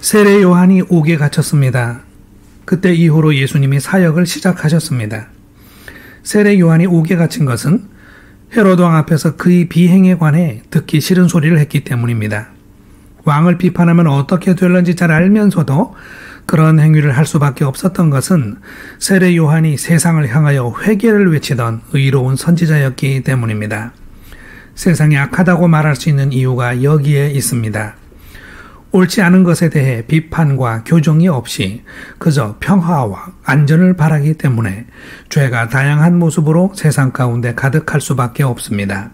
세례 요한이 옥에 갇혔습니다. 그때 이후로 예수님이 사역을 시작하셨습니다. 세례 요한이 옥에 갇힌 것은 헤로드 왕 앞에서 그의 비행에 관해 듣기 싫은 소리를 했기 때문입니다. 왕을 비판하면 어떻게 될런지 잘 알면서도 그런 행위를 할 수밖에 없었던 것은 세례 요한이 세상을 향하여 회개를 외치던 의로운 선지자였기 때문입니다. 세상이 악하다고 말할 수 있는 이유가 여기에 있습니다. 옳지 않은 것에 대해 비판과 교정이 없이 그저 평화와 안전을 바라기 때문에 죄가 다양한 모습으로 세상 가운데 가득할 수밖에 없습니다.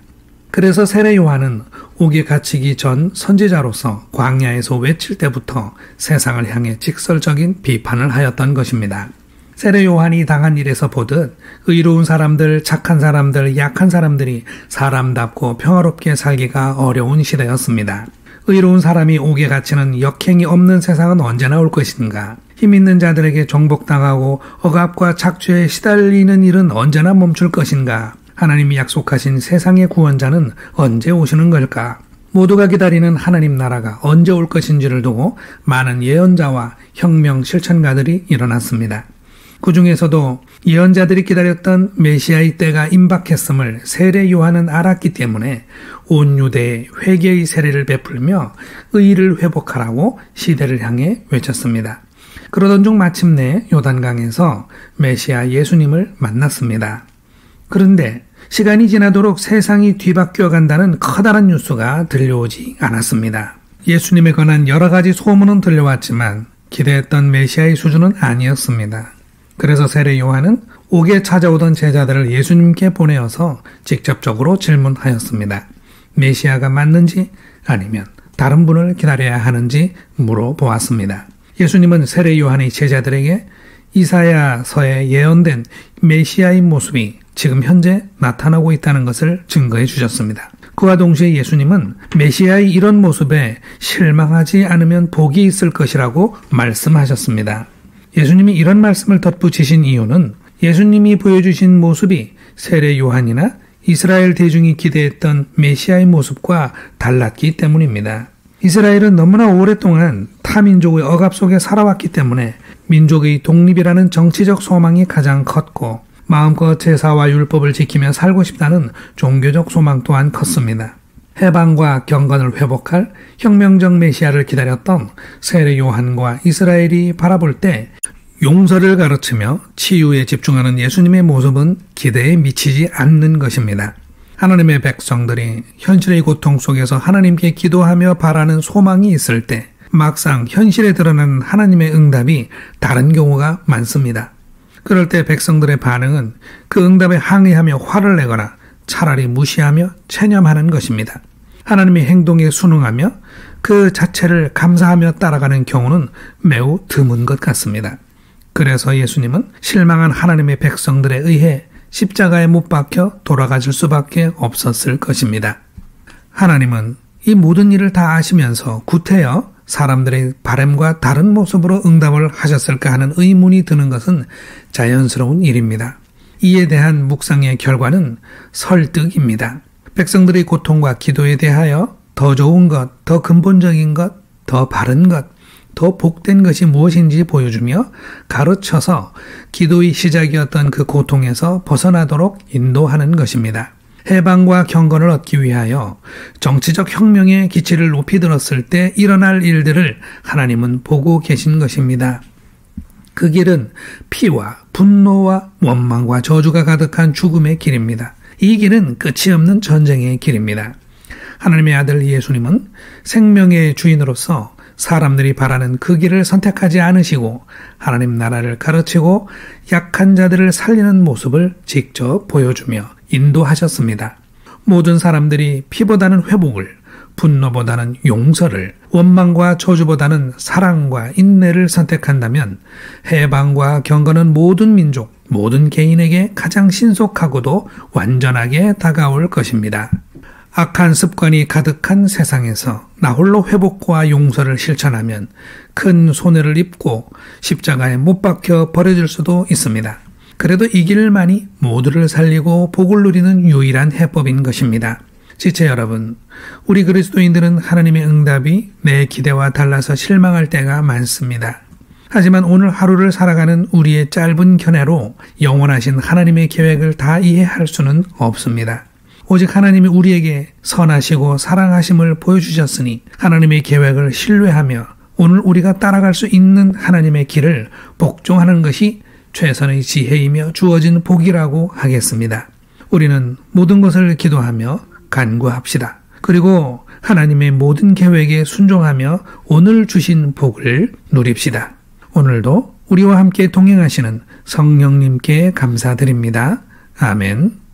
그래서 세례 요한은 옥에 갇히기 전 선지자로서 광야에서 외칠 때부터 세상을 향해 직설적인 비판을 하였던 것입니다. 세례 요한이 당한 일에서 보듯 의로운 사람들, 착한 사람들, 약한 사람들이 사람답고 평화롭게 살기가 어려운 시대였습니다. 의로운 사람이 옥에 갇히는 역행이 없는 세상은 언제나 올 것인가? 힘 있는 자들에게 정복당하고 억압과 착취에 시달리는 일은 언제나 멈출 것인가? 하나님이 약속하신 세상의 구원자는 언제 오시는 걸까? 모두가 기다리는 하나님 나라가 언제 올 것인지를 두고 많은 예언자와 혁명 실천가들이 일어났습니다. 그 중에서도 예언자들이 기다렸던 메시아의 때가 임박했음을 세례 요한은 알았기 때문에 온 유대에 회개의 세례를 베풀며 의의를 회복하라고 시대를 향해 외쳤습니다. 그러던 중 마침내 요단강에서 메시아 예수님을 만났습니다. 그런데 시간이 지나도록 세상이 뒤바뀌어 간다는 커다란 뉴스가 들려오지 않았습니다. 예수님에 관한 여러 가지 소문은 들려왔지만 기대했던 메시아의 수준은 아니었습니다. 그래서 세례 요한은 옥에 찾아오던 제자들을 예수님께 보내어서 직접적으로 질문하였습니다. 메시아가 맞는지 아니면 다른 분을 기다려야 하는지 물어보았습니다. 예수님은 세례 요한의 제자들에게 이사야서에 예언된 메시아의 모습이 지금 현재 나타나고 있다는 것을 증거해 주셨습니다. 그와 동시에 예수님은 메시아의 이런 모습에 실망하지 않으면 복이 있을 것이라고 말씀하셨습니다. 예수님이 이런 말씀을 덧붙이신 이유는 예수님이 보여주신 모습이 세례 요한이나 이스라엘 대중이 기대했던 메시아의 모습과 달랐기 때문입니다. 이스라엘은 너무나 오랫동안 타민족의 억압 속에 살아왔기 때문에 민족의 독립이라는 정치적 소망이 가장 컸고 마음껏 제사와 율법을 지키며 살고 싶다는 종교적 소망 또한 컸습니다. 해방과 경건을 회복할 혁명적 메시아를 기다렸던 세례 요한과 이스라엘이 바라볼 때 용서를 가르치며 치유에 집중하는 예수님의 모습은 기대에 미치지 않는 것입니다. 하나님의 백성들이 현실의 고통 속에서 하나님께 기도하며 바라는 소망이 있을 때 막상 현실에 드러나는 하나님의 응답이 다른 경우가 많습니다. 그럴 때 백성들의 반응은 그 응답에 항의하며 화를 내거나 차라리 무시하며 체념하는 것입니다. 하나님의 행동에 순응하며 그 자체를 감사하며 따라가는 경우는 매우 드문 것 같습니다. 그래서 예수님은 실망한 하나님의 백성들에 의해 십자가에 못 박혀 돌아가실 수밖에 없었을 것입니다. 하나님은 이 모든 일을 다 아시면서 구태여 사람들의 바람과 다른 모습으로 응답을 하셨을까 하는 의문이 드는 것은 자연스러운 일입니다. 이에 대한 묵상의 결과는 설득입니다. 백성들의 고통과 기도에 대하여 더 좋은 것, 더 근본적인 것, 더 바른 것, 더 복된 것이 무엇인지 보여주며 가르쳐서 기도의 시작이었던 그 고통에서 벗어나도록 인도하는 것입니다. 해방과 경건을 얻기 위하여 정치적 혁명의 기치를 높이 들었을 때 일어날 일들을 하나님은 보고 계신 것입니다. 그 길은 피와 분노와 원망과 저주가 가득한 죽음의 길입니다. 이 길은 끝이 없는 전쟁의 길입니다. 하나님의 아들 예수님은 생명의 주인으로서 사람들이 바라는 그 길을 선택하지 않으시고 하나님 나라를 가르치고 약한 자들을 살리는 모습을 직접 보여주며 인도하셨습니다. 모든 사람들이 피보다는 회복을, 분노보다는 용서를, 원망과 저주보다는 사랑과 인내를 선택한다면 해방과 경건은 모든 민족, 모든 개인에게 가장 신속하고도 완전하게 다가올 것입니다. 악한 습관이 가득한 세상에서 나홀로 회복과 용서를 실천하면 큰 손해를 입고 십자가에 못 박혀 버려질 수도 있습니다. 그래도 이 길만이 모두를 살리고 복을 누리는 유일한 해법인 것입니다. 지체 여러분, 우리 그리스도인들은 하나님의 응답이 내 기대와 달라서 실망할 때가 많습니다. 하지만 오늘 하루를 살아가는 우리의 짧은 견해로 영원하신 하나님의 계획을 다 이해할 수는 없습니다. 오직 하나님이 우리에게 선하시고 사랑하심을 보여주셨으니 하나님의 계획을 신뢰하며 오늘 우리가 따라갈 수 있는 하나님의 길을 복종하는 것이 최선의 지혜이며 주어진 복이라고 하겠습니다. 우리는 모든 것을 기도하며 간구합시다. 그리고 하나님의 모든 계획에 순종하며 오늘 주신 복을 누립시다. 오늘도 우리와 함께 동행하시는 성령님께 감사드립니다. 아멘.